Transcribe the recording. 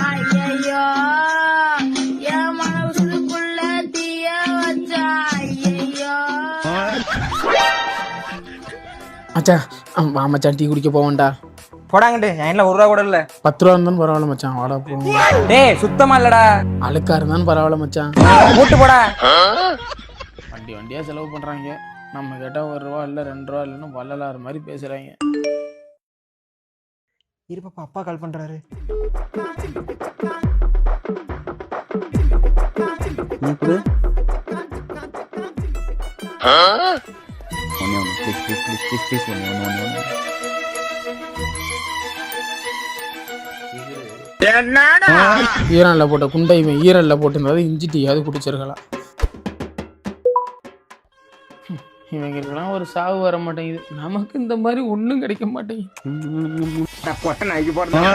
ஐயோ என் மனசுக்குள்ள தீய வச்சா ஐயோ. மச்சான் மச்சான் டீ குடிக்க போவோம்டா. போடாங்கட்டு என்ல 1 ரூபா கூட இல்ல. 10 ரூபா இருந்தாலும் பரவாயில்ல மச்சான், வாடா போவோம். டேய் சுத்தமா இல்லடா. அழுக்கா இருந்தாலும் பரவாயில்ல மச்சான், மூட்டு போடா. வண்டியா செலவு பண்றாங்க. நம்ம கேட்டா 1 ரூபா இல்ல 2 ரூபா இல்லன்னு வள்ளலார் மாதிரி பேசுறாங்க. இருப்பா, அப்பா கால் பண்றாரு. நீ கொடு. ஒண்ணே ப்ளீஸ் ஒண்ணே. ஈரல்ல போட்ட குண்டை இவன் ஈரல்ல போட்டிருந்தது இஞ்சி டீயாவது குடிச்சிருக்கலாம். இவங்களுக்கெல்லாம் ஒரு சாவு வர மாட்டேங்குது, நமக்கு இந்த மாதிரி ஒன்றும் கிடைக்க மாட்டேங்குது. பொட்டை நாய்க்கு போடுறேன்.